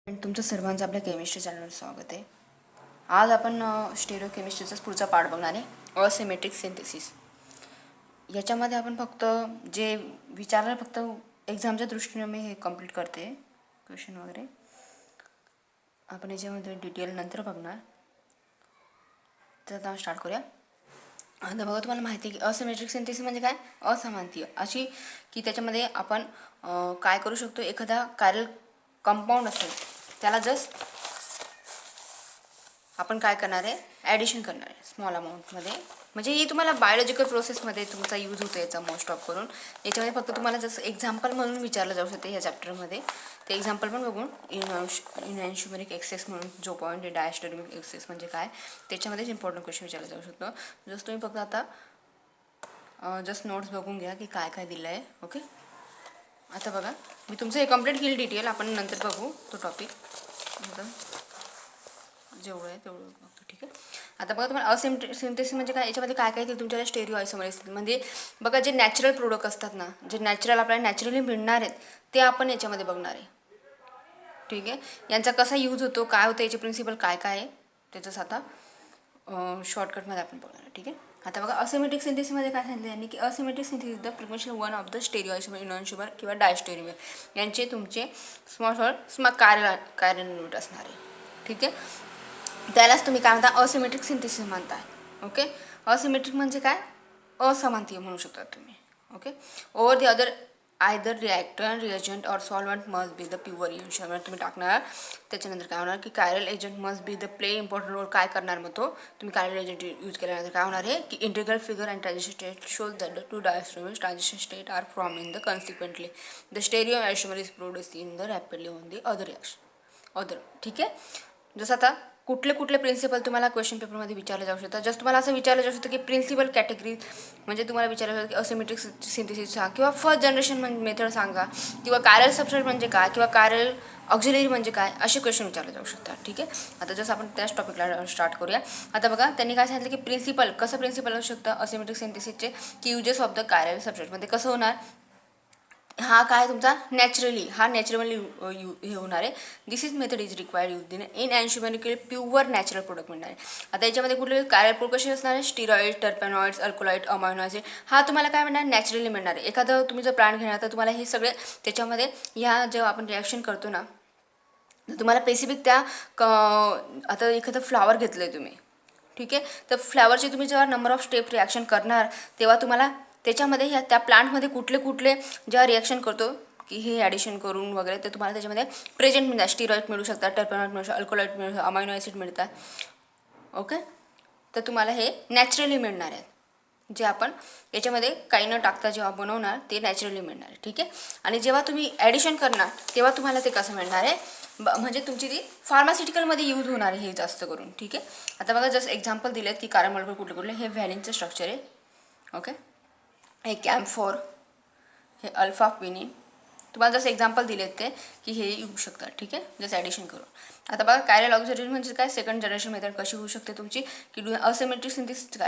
तुमचं सर्वांचं आपल्या केमिस्ट्री चॅनलवर स्वागत आहे. आज आपण स्टेरिओ केमिस्ट्रीचाच पुढचा पार्ट बघणार आहे, असिमेट्रिक सिंथेसिस. याच्यामध्ये आपण फक्त जे विचारलं फक्त एक्झामच्या दृष्टीने मी हे कंप्लीट करते, क्वेश्चन वगैरे आपण याच्यामध्ये डिटेल नंतर बघणार. तर आता स्टार्ट करूया. आता बघा, तुम्हाला माहिती आहे की असिमेट्रिक सिंथेसिस म्हणजे काय? असमांतीय अशी की त्याच्यामध्ये आपण काय करू शकतो, एखादा कायरल कंपाऊंड असेल त्याला जस्ट आपण काय करणार आहे, ॲडिशन करणार आहे स्मॉल अमाऊंटमध्ये. म्हणजे ही तुम्हाला बायोलॉजिकल प्रोसेसमध्ये तुमचा यूज होतो याचा मोस्ट ऑफ करून. याच्यामध्ये फक्त तुम्हाला जसं एक्झाम्पल म्हणून विचारलं जाऊ शकते ह्या चॅप्टरमध्ये. ते एक्झाम्पल पण बघून इनॅन्शियोमेरिक एक्सेस म्हणून जो पॉईंट आहे, डायस्टोरिमिक एक्सेस म्हणजे काय, त्याच्यामध्येच इम्पॉर्टंट क्वेश्चन विचारला जाऊ शकतो. जसं तुम्ही फक्त आता जस्ट नोट्स बघून घ्या की काय काय दिलं आहे. ओके, आता बघा मी तुमचं हे कंप्लीट केलं डिटेल, आपण नंतर बघू तो टॉपिक. जेवढं आहे तेवढं बघतो, ठीक आहे. आता बघा, तुम्हाला सिंथेसिस म्हणजे काय, याच्यामध्ये काय काय येतील तुमच्याला स्टेरिओ आयसोमरेस. म्हणजे बघा, जे नॅचरल प्रोडक्ट असतात ना, जे नॅचरल आपल्याला नॅचरली मिळणार आहेत ते आपण याच्यामध्ये बघणार आहे, ठीक आहे. यांचा कसा यूज होतो, काय होतं, याचे प्रिन्सिपल काय काय आहे त्याचंच आता शॉर्टकटमध्ये आपण बघणार आहे, ठीक आहे. आता बघा, असिमेट्रिक सिंथेसिसमध्ये काय सांगितलं यांनी की asymmetric synthesis the preparation one of the stereoisomer enantiomer किंवा डायस्टेरिओमर यांचे तुमचे स्मॉल कार्य असणार आहे, ठीक आहे. त्यालाच तुम्ही काय म्हणता, असिमेट्रिक सिंथेसिस म्हणताय. ओके, असिमेट्रिक म्हणजे काय, असमांतीय म्हणू शकता तुम्ही. Okay, over the other either reactor reagent और solvent must be the pure ensure तुम्ही टाकणार. त्याच्यानंतर काय होणार की chiral agent must be the play important role. काय करणार मग तो तुम्ही कायरल एजंट यूज केल्यानंतर काय होणार आहे की integral figure and transition state shows that the two diastereomers transition state are from in the consequently the stereoisomer is produce in the rapidly on the other reaction. ठीक आहे. जसं आता कुठले कुठले प्रिन्सिपल तुम्हाला क्वेश्चन पेपरमध्ये विचारले जाऊ शकतात. जस्ट तुम्हाला असं विचारलं जाऊ शकतं की प्रिन्सिपल कॅटेगरी म्हणजे तुम्हाला विचारलं जातं की असिमेट्रिक सिंथेसिस सांगा किंवा फर्स्ट जनरेशन मेथड सांगा किंवा कायरल सबस्ट्रेट म्हणजे काय किंवा कायरल ऑक्झिलरी म्हणजे काय, असे क्वेश्चन विचारले जाऊ शकतात, ठीक आहे. आता जसं आपण त्याच टॉपिकला स्टार्ट करूया. आता बघा, त्यांनी काय सांगितलं की प्रिन्सिपल कसं प्रिन्सिपल असू शकतं असिमेट्रिक सिंथेसिसचे की युजेस ऑफ द कायरल सबस्ट्रेटमध्ये कसं होणार. हा काय तुमचा नॅचरली हे होणार आहे. This is method is required use in enantiomerically pure natural product मिळणार आहे. आता याच्यामध्ये कुठले कायरल प्रोडक्ट कसे असणार आहे, स्टिरॉइड, टर्पेनॉइड्स, अल्कोलाइड, अमायनो ॲसिड. हा तुम्हाला काय मिळणार, नॅचरली मिळणार आहे. एखादं तुम्ही जर प्लांट घेणार तर तुम्हाला हे सगळे त्याच्यामध्ये ह्या जेव्हा आपण रिॲक्शन करतो ना, तुम्हाला स्पेसिफिक त्या आता एखादं फ्लावर घेतलं आहे तुम्ही, ठीक आहे. तर फ्लावरची तुम्ही जेव्हा नंबर ऑफ स्टेप रिॲक्शन करणार तेव्हा तुम्हाला त्याच्यामध्ये ह्या त्या प्लांटमध्ये कुठले कुठले जेव्हा रिॲक्शन करतो की हे ॲडिशन करून वगैरे, तर तुम्हाला त्याच्यामध्ये प्रेझेंट मिळतात. स्टिरॉइड मिळू शकतात, टर्पेनॉइड मिळू शकतात, अल्कोलाइड मिळू शकतात, अमायनो ॲसिड मिळतात. ओके, तर तुम्हाला हे नॅचरली मिळणार आहेत. जे आपण याच्यामध्ये काही न टाकता जेव्हा बनवणार ते नॅचरली मिळणार आहे, ठीक आहे. आणि जेव्हा तुम्ही ॲडिशन करणार तेव्हा तुम्हाला ते कसं मिळणार आहे, म्हणजे तुमची ती फार्मास्युटिकलमध्ये यूज होणार आहे हे जास्त करून, ठीक आहे. आता बघा, जस्ट एक्झाम्पल दिलेत की कारण मॉलिक्यूल कुठले कुठले. हे व्हॅलिनचं स्ट्रक्चर आहे. ओके, हे कॅम्फोर, हे अल्फा क्विनिन. तुम्हाला जसं एक्झाम्पल दिलेत ते की हे येऊ शकतात, ठीक आहे, जसं ॲडिशन करून. आता बघा, कायरल ऑक्झिलरी म्हणजे काय, सेकंड जनरेशन मेथड कशी होऊ शकते तुमची की do asymmetric synthesis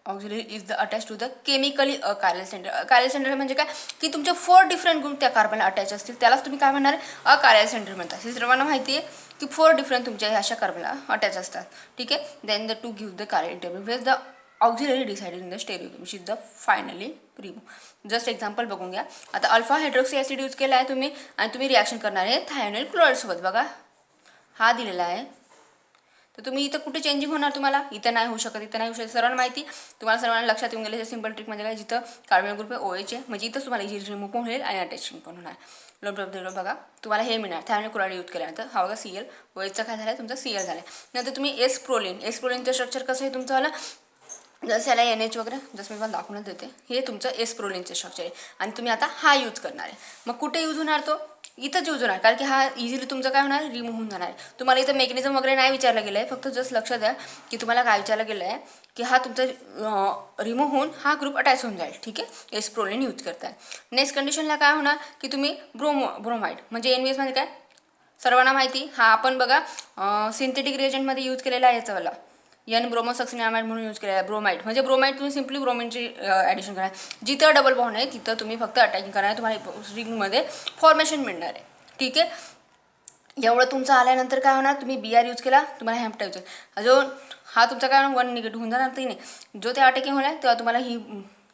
auxiliary is the attach to the chemically chiral centre. Chiral centre म्हणजे काय की तुमचे 4 डिफरंट ग्रुप त्या कार्बनला अटॅच असतील, त्यालाच तुम्ही काय म्हणणार कायरल सेंटर म्हणतात. हे सर्वांना माहिती आहे की 4 डिफरंट तुमच्या ह्या अशा कार्बनला अटॅच असतात, ठीक आहे. Then the to give the chiral interview the auxiliary decided in the stereo which is the finally remove. Just example बघून घ्या. आता अल्फा हायड्रोक्सी ॲसिड यूज केला आहे तुम्ही आणि तुम्ही रिॲक्शन करणार आहे थायनॉइल क्लोराईडसोबत. बघा, हा दिलेला आहे. तर तुम्ही इथं कुठे चेंजिंग होणार, तुम्हाला इथं नाही होऊ शकत, इथं नाही होऊ शकत. सर्वांना माहिती, तुम्हाला सर्वांना लक्षात येऊन गेले. सिंपल ट्रिक म्हणजे काय, जिथं कार्बन ग्रुप आहे OH आहे म्हणजे इथंच तुम्हाला इझिली रिमूव्ह पण होईल आणि अटॅचिंग पण होणार. बघा, तुम्हाला हे मिळणार थायनॉइल क्लोराईड यूज केल्यानंतर. हा बघा Cl, OHचा काय झाला तुमचा Cl झाला. नंतर तुम्ही एस्प्रोलिनचं स्ट्रक्चर कसं आहे तुमचं वाला, जसं याला NH वगैरे जसं मी मला दाखवूनच देते. हे तुमचं एस्प्रोलिनचं स्ट्रक्चर आहे आणि तुम्ही आता हा यूज करणार आहे. मग कुठे यूज होणार, तो इथंच यूज होणार कारण की हा इझिली तुमचं काय होणार, रिमूव्ह होऊन जाणार आहे. तुम्हाला इथं मेकॅनिझम वगैरे नाही विचारलं गेलं आहे, फक्त जस्ट लक्षात द्या की तुम्हाला काय विचारलं गेलं आहे की हा तुमचा रिमूव्ह होऊन हा ग्रुप अटॅच होऊन जाईल, ठीक आहे. एस्प्रोलिन यूज करताय. नेक्स्ट कंडिशनला काय होणार की तुम्ही ब्रोमाइड म्हणजे NBS म्हणजे काय सर्वांना माहिती. हा आपण बघा सिंथेटिक रिएजंटमध्ये यूज केलेला आहे याचावाला ब्रोमोसक्सिनामाइड म्हणून यूज केलेला आहे. ब्रोमाइड म्हणजे ब्रोमाइड तुम्ही सिम्पली ब्रोमिनची ॲडिशन करा. जिथं डबल बॉन्ड आहे तिथं तुम्ही फक्त अटॅकिंग करणार, तुम्हाला रिंगमध्ये फॉर्मेशन मिळणार आहे, ठीक आहे. एवढं तुमचं आल्यानंतर काय होणार, तुम्ही BR यूज केला, तुम्हाला हॅम्प यूज अजून हा तुमचा काय होणार 1 निगेटिव्ह होऊन जाणार. नाही जो ते अटॅकिंग होणार तेव्हा तुम्हाला ही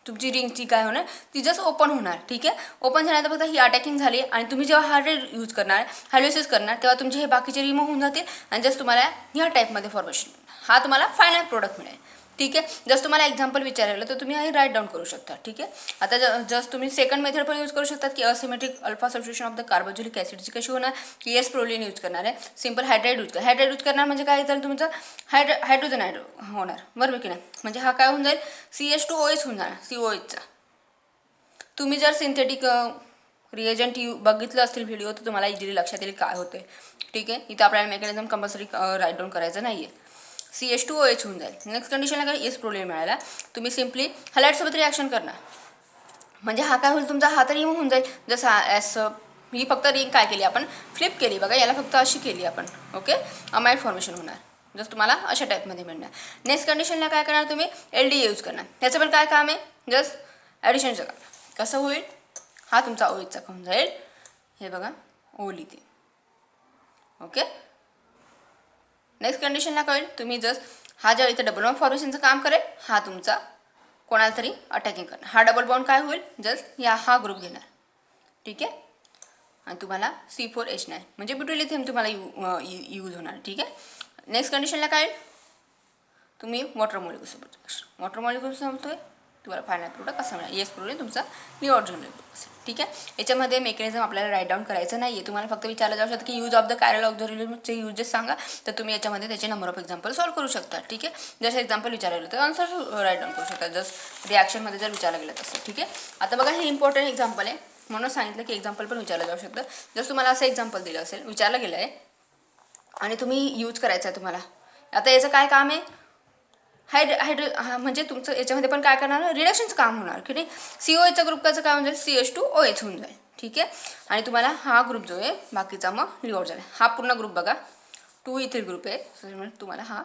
तुमची रिंगची काय होणार, ती जस्ट ओपन होणार. ठीक आहे, ओपन झाल्यानंतर फक्त ही अटॅकिंग झाली आणि तुम्ही जेव्हा हार्ड यूज करणार, हार्ड यूज करणार, तेव्हा तुमचे हे बाकीचे रिमूव्ह होऊन जातील आणि जस्ट तुम्हाला ह्या टाईपमध्ये फॉर्मेशन हा तुम्हाला फायनल प्रोडक्ट मिळेल. ठीक आहे, जस्ट तुम्हाला एक्झाम्पल विचारलं तर तुम्ही हे राईट डाऊन करू शकता. ठीक आहे, आता जस्ट तुम्ही सेकंड मेथड पण यूज करू शकतात की asymmetric alpha substitution of the carboxylic ॲसिडची कशी होणार की एस प्रोलिन यूज करणार आहे, सिम्पल हायड्राइड यूज करणार म्हणजे काय तर तुमचं हायड्रोजन होणार, बरोबर की नाही. म्हणजे हा काय होऊन जाईल CH2OH होऊन जाणार, COHचा. तुम्ही जर सिंथेटिक रिएजंट बघितलं असतील व्हिडिओ तर तुम्हाला इझिली लक्षात येईल काय होते. ठीक आहे, इथं आपल्याला मेकॅनिझम कंपल्सरी राईट डाऊन करायचं नाही आहे. CH2OH होऊन जाईल. नेक्स्ट कंडिशनला काय एस प्रोलिन मिळाला, तुम्ही सिम्पली हलाईटसोबत रिॲक्शन करणार म्हणजे हा काय होईल तुमचा हा तर रिमूव्ह होऊन जाईल. जसं ॲस ही फक्त रिंग काय केली आपण फ्लिप केली बघा, याला फक्त अशी केली आपण. ओके, अमाइड फॉर्मेशन होणार, जस्ट तुम्हाला अशा टाईपमध्ये मिळणार. नेक्स्ट कंडिशनला काय करणार तुम्ही LDA यूज करणार. त्याचं पण काय काम आहे जस्ट ॲडिशनचं काम. कसं होईल, हा तुमचा OHचा होऊन जाईल, हे बघा ओली ते. ओके, नेक्स्ट कंडिशनला काय होईल तुम्ही जस्ट हा जेव्हा इथं डबल बॉन्ड फॉर्मेशनचं काम करेल, हा तुमचा कोणाला तरी अटॅकिंग करणार. हा डबल बॉन्ड काय होईल जस्ट या हा ग्रुप घेणार. ठीक आहे, आणि तुम्हाला C4H9 म्हणजे ब्युटिलिथियम तुम्हाला यूज होणार. ठीक आहे, नेक्स्ट कंडिशनला काय तुम्ही वॉटर मॉलिक्यूल समजतोय तुम्हाला फायनल प्रोडक्ट असं मिळाल. येस प्रोडक्ट तुमचा निऑर्जिनल असेल. ठीक आहे, याच्यामध्ये मेकॅनिझम आपल्याला राईट डाऊन करायचं नाही आहे. तुम्हाला फक्त विचारलं जाऊ शकतं की यूज ऑफ द कायरल ऑक्झिलरीचे यूजेस सांगा, तर तुम्ही याच्यामध्ये त्याचे नंबर ऑफ एक्झाम्पल सॉल्व करू शकता. ठीक आहे, जसं एक्झाम्पल विचारलं तर आन्सर राईट डाऊन करू शकता, जस्ट रिॲक्शनमध्ये जर विचारलं गेलं तसं. ठीक आहे, आता बघा हे इम्पॉर्टंट एक्झाम्पल आहे म्हणून सांगितलं की एक्झाम्पल पण विचारलं जाऊ शकतं. जसं तुम्हाला असं एक्झाम्पल दिलं असेल, विचारलं गेलं आहे आणि तुम्ही यूज करायचं आहे तुम्हाला. आता याचं काय काम आहे म्हणजे तुमचं याच्यामध्ये पण काय करणार रिडक्शनचं काम होणार की नाही. COHचा ग्रुप कसं काय होऊन जाईल CH2OH होऊन जाईल. ठीक आहे, आणि तुम्हाला हा ग्रुप जो आहे बाकीचा मग रिवॉर्ड झाला. हा पूर्ण ग्रुप बघा 2 इथिल ग्रुप आहे, तुम्हाला हा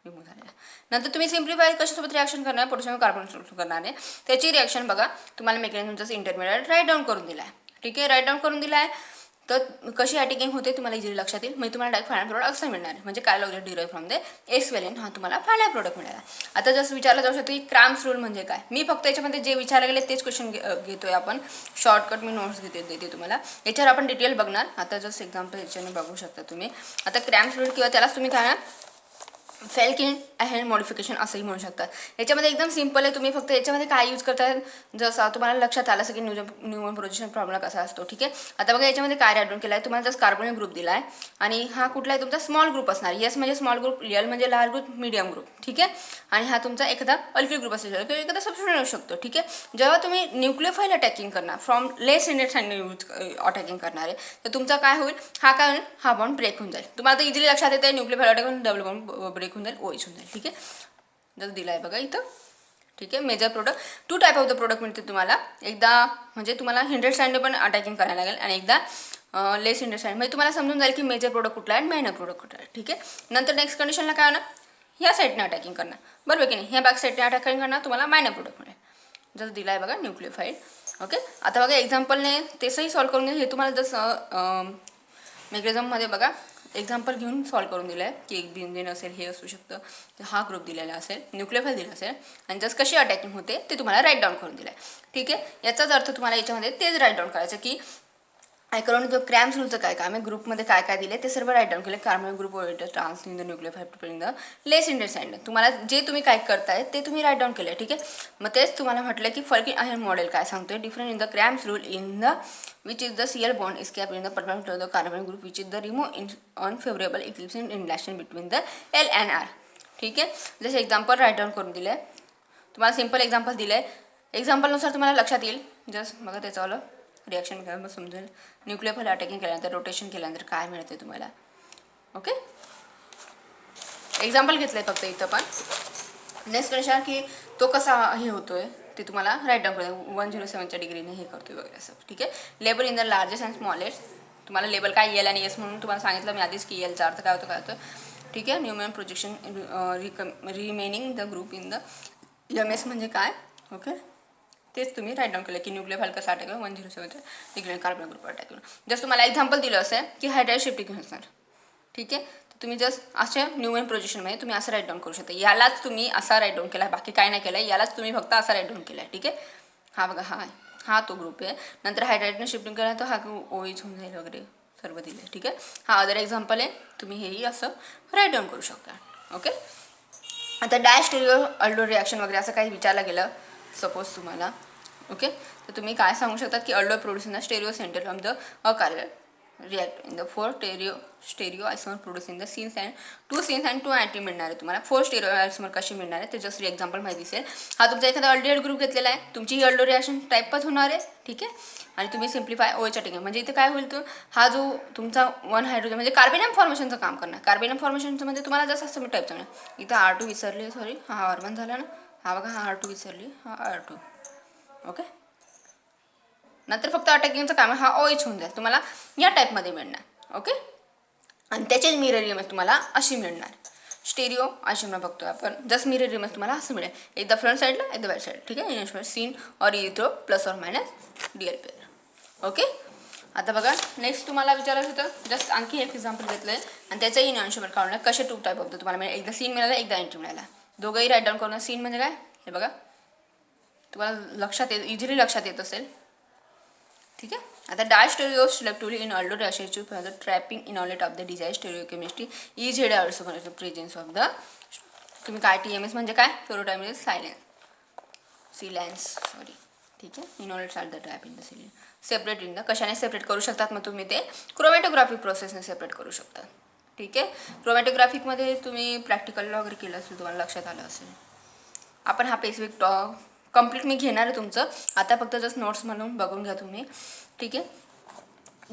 रिमूव्ह झालेला. नंतर तुम्ही सिम्प्लिफाय कशासोबत रिॲक्शन करणार पोटॅशियम कार्बन करणार आहे, त्याची रिॲक्शन बघा तुम्हाला मेकॅनिझमचं इंटरमिडिएट राईट डाऊन करून दिला आहे. ठीक आहे, राईट डाऊन करून दिला आहे तर कशी अटॅकिंग होते तुम्हाला इझिली लक्षात येईल. म्हणजे तुम्हाला डायरेक्ट फायनल प्रोडक्ट असं मिळणार म्हणजे काय logic derive from the S valent हा तुम्हाला फायनल प्रोडक्ट मिळाला. आता जसं विचारलं जाऊ शकतं की क्रॅम्स रूल म्हणजे काय. मी फक्त याच्यामध्ये जे विचारले गेले तेच क्वेश्चन घेतोय आपण. शॉर्टकट मी नोट्स देते तुम्हाला, याच्यावर आपण डिटेल बघणार. आता जस्ट एक्झाम्पल याच्याने बघू शकता तुम्ही. आता क्रॅम्स रूल किंवा त्यालाच तुम्ही काय फेल्किन अँड मॉडिफिकेशन असंही म्हणू शकतात. याच्यामध्ये एकदम सिम्पल आहे, तुम्ही फक्त याच्यामध्ये काय यूज करताय जसं तुम्हाला लक्षात आलं असं की न्यूमन प्रोजेक्शन प्रॉब्लेम कसा असतो. ठीक आहे, आता बघा याच्यामध्ये काय ॲड केला आहे तुम्हाला जस्ट कार्बोनिक ग्रुप दिला आहे आणि हा कुठला आहे तुमचा स्मॉल ग्रुप असणार. येस म्हणजे स्मॉल ग्रुप, एल म्हणजे लार्ज ग्रुप, मीडियम ग्रुप. ठीक आहे, आणि हा तुमचा एखादा अल्फी ग्रुप असेल किंवा एखादा सबस्टिट्यूट असू शकतो. ठीक आहे, जेव्हा तुम्ही न्यूक्लियोफाईल अटॅकिंग करणार फ्रॉम लेस इंडेक्सांनी यूज अटॅकिंग करणार आहे तर तुमचा काय होईल हा काय होईल हा बॉन्ड ब्रेक होऊन जाईल. तुम्हाला तर इझिली लक्षात येते न्यूक्लियोफाईल अटॅक डबल बॉन्ड ब्रेक होऊन जाईल, OH होऊन जाईल. ठीक आहे, जर दिला आहे बघा इथं. ठीक आहे, major product 2 type of the product मिळते तुम्हाला. एकदा म्हणजे तुम्हाला 100 स्टँडने पण अटॅकिंग करायला लागेल आणि एकदा लेस 100 स्टँड म्हणजे तुम्हाला समजून जाईल की मेजर प्रोडक्ट कुठला आहे आणि मायनर प्रोडक्ट कुठला आहे. ठीक आहे, नंतर नेक्स्ट कंडिशनला काय होणार ह्या साईडने अटॅकिंग करणार, बरोबर की नाही. ह्या बॅक साईडने अटॅकिंग करणार तुम्हाला मायनर प्रोडक्ट मिळेल. जर दिला आहे बघा न्यूक्लियोफाईल. ओके, आता बघा एक्झाम्पलने तेसही सॉल्व करून हे तुम्हाला जसं मेकॅनिझममध्ये बघा एक्झाम्पल घेऊन सॉल्व करून दिलं आहे की एक बेन्झीन असेल, हे असू शकतं, हा ग्रुप दिलेला असेल, न्यूक्लियोफाईल दिला असेल आणि जस्ट कशी अटॅकिंग होते ते तुम्हाला राईट डाऊन करून दिलं आहे. ठीक आहे, याचाच अर्थ तुम्हाला याच्यामध्ये तेच राईट डाऊन करायचं की आयक्रॉनिक जो क्रॅम्स रूलचं काय काम आहे, ग्रुपमध्ये काय काय दिले ते सर्व राईट डाऊन केले. Carbon group oriented trans in the nucleophile in the less hindered side तुम्हाला जे तुम्ही काय करताय ते तुम्ही राईट डाऊन केलं. ठीक आहे, मग तेच तुम्हाला म्हटलं की फरक आहे मॉडेल काय सांगतोय different in the Cram's rule in the which is the CL bond is kept in the perpendicular to the carbon group which is the remove unfavorable eclipse in relation between the L and R. ठीक आहे, जसे example right down करून दिलं आहे तुम्हाला, simple example दिलं आहे. एक्झाम्पलनुसार तुम्हाला लक्षात येईल. जस्ट बघा त्याचं रिॲक्शन काय मग समजेल. न्यूक्लियोफाईल अटॅकिंग केल्यानंतर रोटेशन केल्यानंतर काय मिळते तुम्हाला. ओके, एक्झाम्पल घेतलं आहे फक्त इथं पण. नेक्स्ट कंडिशन की तो कसा हे होतोय ते तुम्हाला राईट डाऊन करायचं 107च्या डिग्रीने हे करतोय वगैरे असं. ठीक आहे, label in the largest and smallest तुम्हाला लेबल काय एल आणि एस म्हणून तुम्हाला सांगितलं मी आधीच की एलचा अर्थ काय होतं. ठीक आहे, Newman projection remaining the group in the MS म्हणजे काय. ओके, तेच तुम्ही राईट डाऊन केलं की न्यूक्लियोफाईल कसा अटॅक 107 डिग्री कार्बन ग्रुपवर अटॅक करून. जस्ट तुम्हाला एक्झाम्पल दिलं असं की हायड्राइड शिफ्टिंग असणार. ठीक आहे, तर तुम्ही जस्ट अशा न्यूमन प्रोजेक्शनमध्ये तुम्ही असं राईट डाऊन करू शकता. यालाच तुम्ही असा राईट डाऊन केला आहे, बाकी काय नाही केलं आहे, यालाच तुम्ही फक्त असा राईट डाऊन केला आहे. ठीक आहे, हा बघा हा तो ग्रुप आहे. नंतर हायड्राइडने शिफ्टिंग केला तर हा ओईच होऊन जाईल वगैरे सर्व दिले. ठीक आहे, हा अदर एक्झाम्पल आहे, तुम्ही हेही असं राईट डाऊन करू शकता. ओके, आता डॅश स्टेरिओ अल्डो रिॲक्शन वगैरे असं काही विचारलं गेलं सपोज तुम्हाला. ओके, तर तुम्ही काय सांगू शकता की aldol produce in the stereo center from the achiral react in the 4 stereoisomer produce in the syns and 2 syns and 2 anti मिळणार आहे तुम्हाला. 4 स्टेरिओ आयसोमर कशी मिळणार आहे ते जस्ट एक्झाम्पल माहिती दिसेल. हा तुमचा एखादा अल्डिहाइड ग्रुप घेतलेला आहे, तुमची ही अल्डो रिॲक्शन टाईपच होणार आहे. ठीक आहे, आणि तुम्ही सिम्प्लिफाय ओएचच्या टेकिंग म्हणजे इथे काय होईल, तो हा जो तुमचा 1 हायड्रोजन म्हणजे कार्बेनियम फॉर्मेशनचं काम करणार. कार्बेनियम फॉर्मेशनचं म्हणजे तुम्हाला जसं असं मी टाईप सांगणार. इथं R2 विसरली, सॉरी हा R1 झाला ना, हा बघा हा R2 विसरली, हा R2. ओके, नंतर फक्त अटॅकिंगचं काम हा OH होऊन जाईल, तुम्हाला या टाईपमध्ये मिळणार. ओके, आणि त्याचेच मिरर इमेज तुम्हाला अशी मिळणार. स्टेरिओ आयसोमर बघतो आपण, जस्ट मिरर इमेज तुम्हाला असं मिळेल, एकदा फ्रंट साईडला एकदा बॅक साईड. ठीक आहे, सीन और इथ्रो plus or minus DL pair. Okay, आता बघा नेक्स्ट तुम्हाला विचारायचं होतं, जस्ट आणखी एक एक्झाम्पल घेतलं आहे आणि त्याचंही इनॉन्शोवर काढलं कसे 2 टाईप होतं तुम्हाला मिळेल. एकदा सीन मिळाला, एकदा एंट्री मिळाला, दोघंही राईट डाऊन करून. सीन म्हणजे काय हे बघा, तुम्हाला लक्षात इझिली लक्षात येत असेल. ठीक आहे, आता diastereoselectively in aldol reaction for the trapping enolate of the desire stereochemistry is head also for the presence of the, तुम्ही काय TMS म्हणजे काय, फ्लोरोटाइम सिलॅन्स सॉरी. ठीक आहे, enolates are the trap in the silyl separate in the, कशाने separate करू शकतात मग तुम्ही ते क्रोमॅटोग्राफिक प्रोसेसने सेपरेट करू शकता. ठीक आहे, क्रोमॅटोग्राफिकमध्ये तुम्ही प्रॅक्टिकल वगैरे केलं असेल, तुम्हाला लक्षात आलं असेल. आपण हा पेसिफिक कंप्लीट मी घेणार आहे तुमचं, आता फक्त जस्ट नोट्स म्हणून बघून घ्या तुम्ही. ठीक आहे,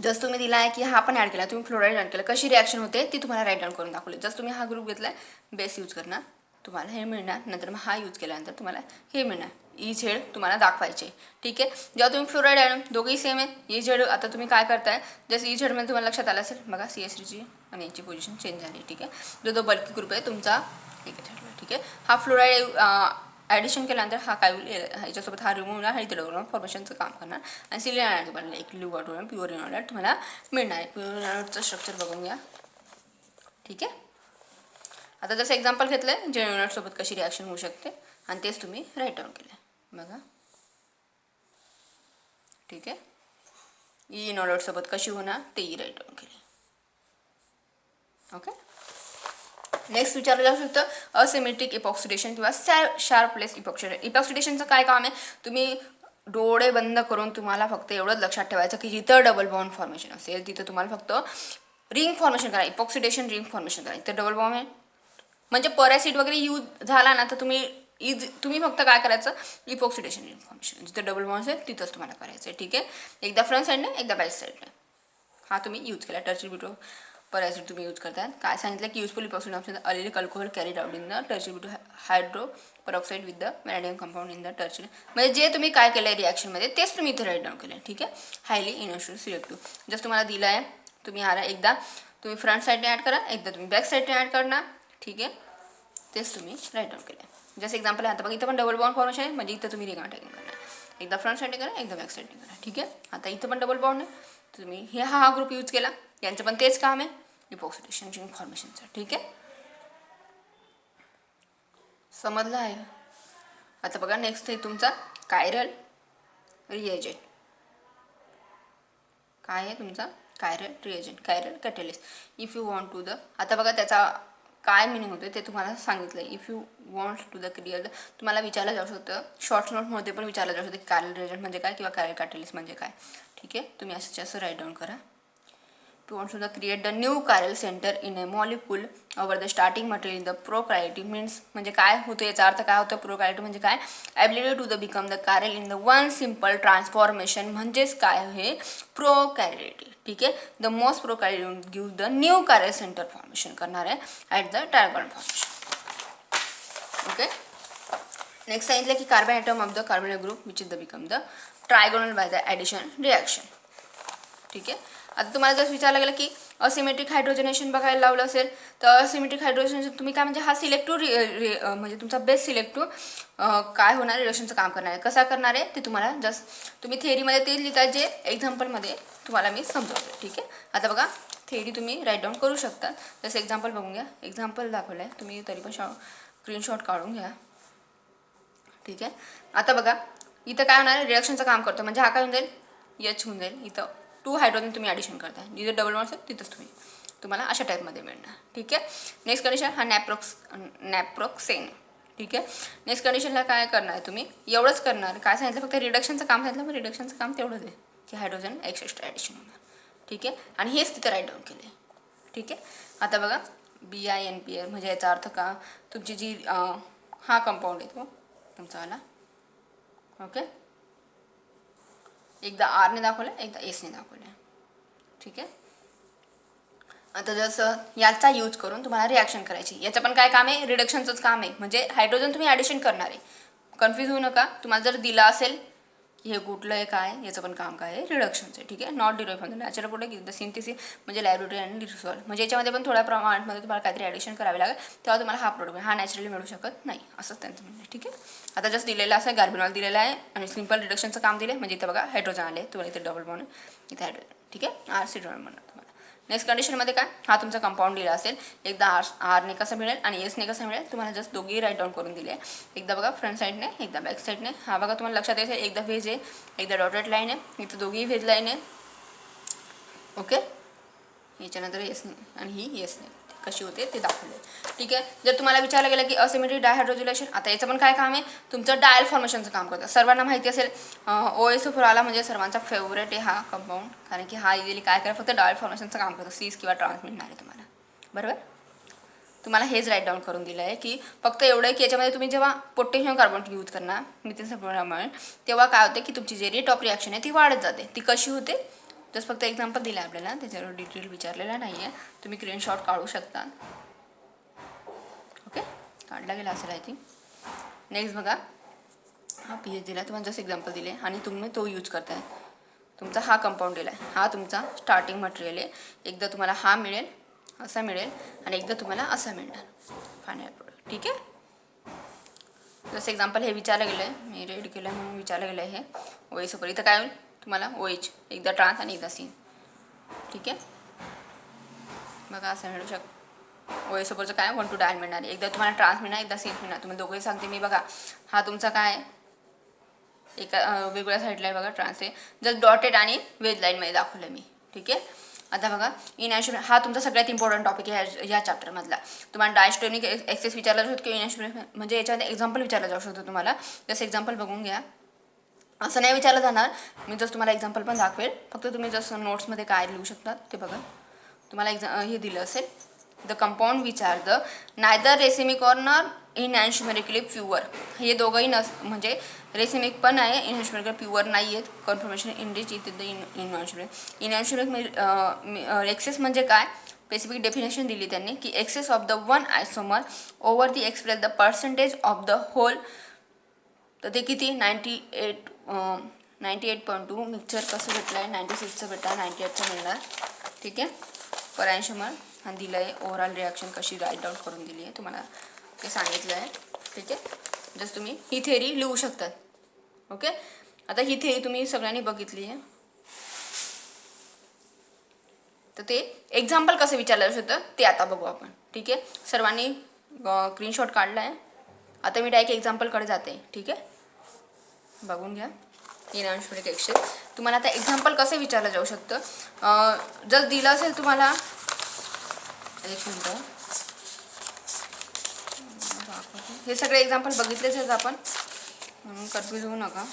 जस्ट तुम्ही दिला आहे की हा पण ॲड केला, तुम्ही फ्लोराईड ॲड केलं, कशी रिॲक्शन होते ती तुम्हाला राईट डाऊन करून दाखवली. जस्ट तुम्ही हा ग्रुप घेतला आहे, बेस यूज करणार, तुम्हाला हे मिळणार. नंतर मग हा यूज केल्यानंतर तुम्हाला हे मिळणार. झेड तुम्हाला दाखवायचे. ठीक आहे, जेव्हा तुम्ही फ्लोराईड ॲड, दोघेही सेम आहे. झेड आता तुम्ही काय करताय, जस्ट झेडमध्ये तुम्हाला लक्षात आलं असेल बघा, CH3ची आणि याची पोझिशन चेंज झाली. ठीक आहे, जो बल्की ग्रुप आहे तुमचा ठीक आहे, हा फ्लोराईड ॲडिशन केल्यानंतर हा काय होईल, ह्याच्यासोबत हा रिमूव्ह होणार, आणि इथे फॉर्मेशनचं काम करणार. आणि सिलियन तुम्हाला एक लिव्हर प्युअर इनॉलेट तुम्हाला मिळणार आहे. प्युअर इनॉलेटचं स्ट्रक्चर बघून घ्या. ठीक आहे, आता जसं एक्झाम्पल घेतलं आहे जे युनिटसोबत कशी रिॲक्शन होऊ शकते आणि तेच तुम्ही राईट डाऊन केलं बघा. ठीक आहे, इनॉलेटसोबत कशी होणार तेही राईट डाऊन केले. ओके, नेक्स्ट विचारलं जाऊ शकतं असिमेट्रिक इपॉक्सिडेशन किंवा शार्पलेस इपॉक्सिडेशन. इपॉक्सिडेशनचं काय काम आहे, तुम्ही डोळे बंद करून तुम्हाला फक्त एवढंच लक्षात ठेवायचं की जिथं डबल बॉन्ड फॉर्मेशन असेल तिथं तुम्हाला फक्त रिंग फॉर्मेशन करा. इपॉक्सिडेशन रिंग फॉर्मेशन करा. इथं डबल बॉन्ड आहे म्हणजे पॅरासिड वगैरे यूज झाला ना तर तुम्ही फक्त काय करायचं, इपॉक्सिडेशन रिंग फॉर्मेशन जिथं डबल बॉन्ड असेल तिथंच तुम्हाला करायचं आहे. ठीक आहे, एकदा फ्रंट साईडने एकदा बॅक साईडने हा तुम्ही यूज केला. टर्चरी ब्युटो पॅरासिड तुम्ही यूज करतात. काय सांगितलं की useful epoxidation option allylic alcohol carried out in the tertiary butyl hydroperoxide with the vanadium compound in the tertiary, म्हणजे जे तुम्ही काय केलं आहे रिॲक्शनमध्ये तेच तुम्ही इथे राईट डाऊन केलं. ठीक आहे, हायली इनोशनल सिलेक्टिव्ह जस्ट तुम्हाला दिलं आहे, तुम्ही आला एकदा तुम्ही फ्रंट साईडने ॲड करा, एकदा तुम्ही बॅक साईडने ॲड करणार. ठीक आहे, तेच तुम्ही राईट डाऊन केलं. जस्ट एक्झाम्पल आहे, आता बघा इथं पण डबल बॉन्ड फॉर्मेशन आहे म्हणजे इथं तुम्ही रिंग अटॅकिंग करणार. एकदा फ्रंट साईडने करा, एकदा बॅक साईडने करा. ठीक आहे, आता इथं पण डबल बॉन्ड आहे, तुम्ही हा ग्रुप यूज केला, यांचं पण तेच काम आहे इपॉक्सिडेशन रिंग फॉर्मेशनचं. ठीक आहे, समजलं आहे. आता बघा नेक्स्ट आहे तुमचा कायरल रिएजंट. काय आहे तुमचा chiral reagent, chiral catalyst. If you want to the, आता बघा त्याचा काय मिनिंग होते ते तुम्हाला सांगितलं. If you want to the create, तुम्हाला विचारलं जाऊ शकतं शॉर्ट नोटमध्ये पण विचारलं जाऊ शकतं कायरल रिएजंट म्हणजे काय किंवा कायरल कॅटलिस्ट म्हणजे काय. ठीक आहे, तुम्ही असं राईट डाऊन करा. To want to the create the new chiral center in a molecule over the starting material in the prokaryote means म्हणजे काय होतं, याचा अर्थ काय होतं, प्रोकॅरियोट म्हणजे काय, ability to the become the chiral in the one simple transformation म्हणजेच काय हे प्रोकॅरियोट. ठीक आहे, the most prokaryote give the new chiral center formation करणार आहे at the trigonal formation. Okay, next सांगितलं की carbon atom of the carbonyl group which is the become the trigonal by the addition reaction. ठीक आहे, आता तुम्हाला जर विचारलं गेलं की असिमेट्रिक हायड्रोजनेशन बघायला लावलं असेल तर असिमेट्रिक हायड्रोजनेशन तुम्ही काय म्हणजे हा सिलेक्टिव्ह म्हणजे तुमचा बेस्ट सिलेक्टिव्ह काय होणार रिडक्शनचं काम करणार आहे. कसा करणार आहे ते तुम्हाला जस्ट तुम्ही थेअरीमध्ये तेच लिहिता जे एक्झाम्पलमध्ये तुम्हाला मी समजावते. ठीक आहे. आता बघा थेअरी तुम्ही राईट डाऊन करू शकता. जसं एक्झाम्पल बघून घ्या. एक्झाम्पल दाखवलं आहे तुम्ही तरी पण स्क्रीनशॉट काढून घ्या. ठीक आहे. आता बघा इथं काय होणार आहे रिडक्शनचं काम करतो म्हणजे हा काय होऊन जाईल एच होऊन जाईल. इथं 2 हायड्रोजन तुम्ही ॲडिशन करताय जिथे डबल बॉन्ड असेल तिथंच तुम्हाला अशा टाईपमध्ये मिळणार. ठीक आहे. नेक्स्ट कंडिशन हा नॅप्रोक्सेन. ठीक आहे. नेक्स्ट कंडिशनला काय करणार आहे तुम्ही एवढंच करणार. काय सांगितलं फक्त रिडक्शनचं काम सांगितलं मग रिडक्शनचं काम तेवढंच आहे की हायड्रोजन एक्स्ट्रा ॲडिशन होणार. ठीक आहे. आणि हेच तिथं राईट डाऊन केले. ठीक आहे. आता बघा BINPR म्हणजे याचा अर्थ का तुमची जी हा कंपाऊंड आहे तो तुमचा वाला. ओके. एकदा आरने दाखवलं एकदा एसने दाखवलं. ठीक आहे. आता जसं याचा यूज करून तुम्हाला रिॲक्शन करायची. याचं पण काय काम आहे रिडक्शनचंच काम आहे म्हणजे हायड्रोजन तुम्ही ॲडिशन करणार आहे. कन्फ्यूज होऊ नका. तुम्हाला जर दिला असेल की हे कुठलं आहे काय याचं पण काम काय आहे रिडक्शनचं आहे. ठीक आहे. Not derive from the natural product is the synthesis म्हणजे लॅबोरेटरी आणि रिसॉल्ट म्हणजे याच्यामध्ये पण थोड्या प्रमाणामध्ये तुम्हाला काहीतरी ॲडिशन करावे लागेल तेव्हा तुम्हाला हा प्रोडक्ट हा नॅचरली मिळू शकत नाही असंच त्यांचं म्हणणं आहे. ठीक आहे. आता जस्ट दिलेलं असं गार्बेनॉल दिलेलं आहे आणि सिंपल रिडक्शनचं काम दिलं म्हणजे इथं बघा हायड्रोजन आले तुम्हाला इथे डबल बॉन्ड इथे हायड्रोजन. ठीक आहे. आरसीडोन म्हणणार तुम्हाला. नेक्स्ट कंडिशनमध्ये काय हा तुमचा कंपाऊंड दिला असेल एकदा आरने कसं मिळेल आणि एसने कसं मिळेल तुम्हाला जस्ट दोघेही राईट डाऊन करून दिले. एकदा बघा फ्रंट साईडने एकदा बॅक साईडने. हा बघा तुम्हाला लक्षात यायचं एकदा व्हेज आहे एकदा डॉटेड लाईन आहे इथं दोघीही व्हेज लाईन आहे. ओके. याच्यानंतर एसने आणि ही एसने कशी होते ते दाखवले. ठीक आहे. जर तुम्हाला विचारलं गेलं की असिमेट्रिक डायहायड्रोजिलेशन आता याचं पण काय काम आहे तुमचं डायल फॉर्मेशनचं काम करतं. सर्वांना माहिती असेल OSO4 आला म्हणजे सर्वांचा फेवरेट आहे हा कंपाऊंड कारण की हा इझिली काय करा फक्त डायल फॉर्मेशनचं काम करतो. सीज किंवा ट्रान्स मिळणार आहे तुम्हाला. बरोबर. तुम्हाला हेच राईट डाऊन करून दिलं आहे की फक्त एवढं की याच्यामध्ये तुम्ही जेव्हा पोटॅशियम कार्बोनेट यूज करणार मिथेन सल्फरमुळे तेव्हा काय होते की तुमची जे रेट ऑफ रिॲक्शन आहे ती वाढत जाते. ती कशी होते जस्ट फक्त एक्झाम्पल दिलं आहे आपल्याला त्याच्यावर डिटेल विचारलेला नाही आहे. तुम्ही स्क्रीनशॉट काढू शकता. ओके. काढला गेला असेल आय थिंक. नेक्स्ट बघा हा पीएच दिला तुम्हाला जस्ट एक्झाम्पल दिले आणि तुम्ही तो यूज करताय. तुमचा हा कंपाऊंड दिला आहे हा तुमचा स्टार्टिंग मटेरियल आहे. एकदा तुम्हाला हा मिळेल असा मिळेल आणि एकदा तुम्हाला असा मिळणार फायनल प्रोडक्ट. ठीक आहे. जसं एक्झाम्पल हे विचारलं गेलं आहे मी रेड केलं आहे म्हणून विचारलं गेलं आहे हे OH इथं काय होईल तुम्हाला OH एकदा ट्रान्स आणि एकदा सीन. ठीक आहे. बघा असं मिळू शकतं. OH काय 1 to डायल मिळणार एकदा तुम्हाला ट्रान्स मिळणार एकदा सीन मिळणार. तुम्ही दोघंही सांगते मी बघा हा तुमचा काय एका वेगवेगळ्या साईडला आहे बघा ट्रान्स आहे जस्ट डॉटेड आणि वेज लाईनमध्ये दाखवलं मी. ठीक आहे. आता बघा इनॅन्शुरल हा तुमचा सगळ्यात इम्पॉर्टंट टॉपिक आहे या चॅप्टरमधला. तुम्हाला डायस्टोनिक एक्सेस विचारला जाऊ शकतो किंवा इनॅन्शुरल म्हणजे याच्यामध्ये एक्झाम्पल विचारलं जाऊ शकतो तुम्हाला. जसं एक्झाम्पल बघून घ्या. असं नाही विचारलं जाणार मी जस्ट तुम्हाला एक्झाम्पल पण दाखवेल फक्त तुम्ही जसं नोट्समध्ये काय लिहू शकतात ते बघा. तुम्हाला हे दिलं असेल the compound which are the neither racemic or nor enantiomerically pure. हे दोघंही म्हणजे रेसिमिक पण आहे इनॅन्शुमेरिकल प्युअर नाही आहेत. कन्फर्मेशन इंडिच इथे द इनॅन्शुमेरिक एक्सेस म्हणजे काय स्पेसिफिक डेफिनेशन दिली त्यांनी की excess of the one isomer over the express the percentage of the whole. तर ते किती 98.2 मिक्सचर कसं भेटलं आहे 96चं भेटलं आहे 98चं मिळणार. ठीक आहे. पर आयसोमर हा दिलं आहे. ओव्हरऑल रिॲक्शन कशी राईट डाऊन करून दिली आहे तुम्हाला ते सांगितलं आहे. ठीक आहे. जसं तुम्ही ही थेअरी लिहू शकतात. ओके. आता ही थेअरी तुम्ही सगळ्यांनी बघितली आहे तर ते एक्झाम्पल कसं विचारलं जाऊ शकतं ते आता बघू आपण. ठीक आहे. सर्वांनी स्क्रीनशॉट काढला आहे. आता मी डायरेक्ट एक्झाम्पलकडे जाते. ठीक आहे. बघून घ्या. इनॅन्शुमेरिक एक्सेस तुम्हाला आता एक्झाम्पल कसं विचारलं जाऊ शकतं जर दिलं असेल तुम्हाला एक मिनटं हे सगळे एक्झाम्पल बघितलेच आहेत आपण म्हणून कन्फ्यूज होऊ नका.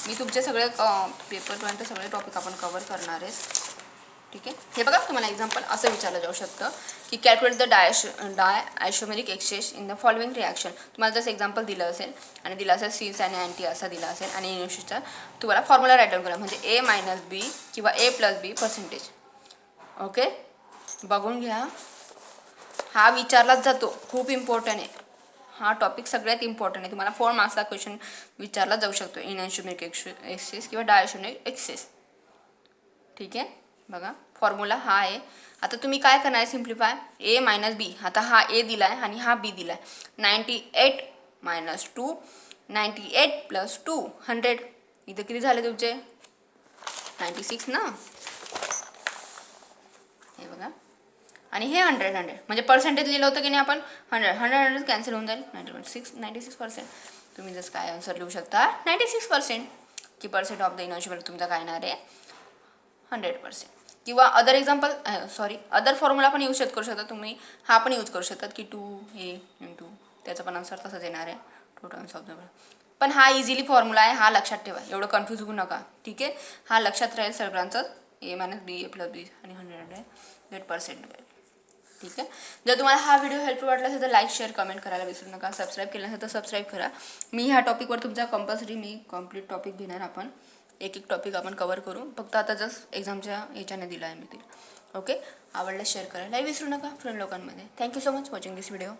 मी तुमचे सगळे पेपरपर्यंत सगळे टॉपिक आपण कवर करणार आहेत. ठीक आहे. हे बघा तुम्हाला एक्झाम्पल असं विचारलं जाऊ शकतं की calculate the diastereomeric excess in the following reaction. तुम्हाला जसं एक्झाम्पल दिलं असेल आणि दिलं असेल सीस आणि अँटी असा दिला असेल आणि इनॅन्शुचा तुम्हाला फॉर्म्युला राईट डाऊन करा म्हणजे A-B किंवा A+B पर्सेंटेज. ओके. बघून घ्या. हा विचारलाच जातो खूप इम्पॉर्टंट आहे. हा टॉपिक सगळ्यात इम्पॉर्टंट आहे. तुम्हाला 4 मार्क्सला क्वेश्चन विचारला जाऊ शकतो इनॅन्शुमेरिक एक्सेस किंवा डायसोमेरिक एक्सेस. ठीक आहे. बघा फॉर्म्युला हा आहे. आता तुम्ही काय करणार आहे सिम्प्लिफाय ए मायनस बी. आता हा ए दिला आहे आणि हा बी दिला आहे. 98 मायनस 2 98 प्लस 2 100. इथं किती झाले तुमचे 96 ना. हे बघा आणि हे 100 म्हणजे पर्सेंटेज लिहिलं होतं की नाही आपण 100 कॅन्सल होऊन जाईल. 96%. तुम्ही जसं काय आन्सर लिहू शकता 96% की पर्सेंट ऑफ द इनर्शियल तुमचा काय येणार आहे 100%. किंवा अदर एक्झाम्पल अदर फॉर्म्युला पण यूज करू शकता तुम्ही. हा पण यूज करू शकतात की 2 हे इंटू त्याचं पण आन्सर तसंच येणार आहे 2 टर्म्स ऑफ द. पण हा इझिली फॉर्म्युला आहे, हा लक्षात ठेवा, एवढं कन्फ्यूज होऊ नका. ठीक आहे. हा लक्षात राहील सगळ्यांचं. ए मायनस बी ए प्लस बी आणि 100% ठीक आहे. जर तुम्हाला हा व्हिडिओ हेल्पफुल वाटला असेल तर लाईक शेअर कमेंट करायला विसरू नका. सबस्क्राईब केलं नसेल तर सबस्क्राईब करा. मी ह्या टॉपिकवर तुमचा कंपल्सरी मी कम्प्लीट टॉपिक घेणार. आपण एक टॉपिक आपण कवर करू. फक्त आता जस्ट एक्झामच्या याच्याने दिला आहे मी ते. ओके. आवडल्यास शेअर करायला विसरू नका फ्रेंड लोकांमध्ये. थँक्यू सो मच वॉचिंग दिस व्हिडिओ.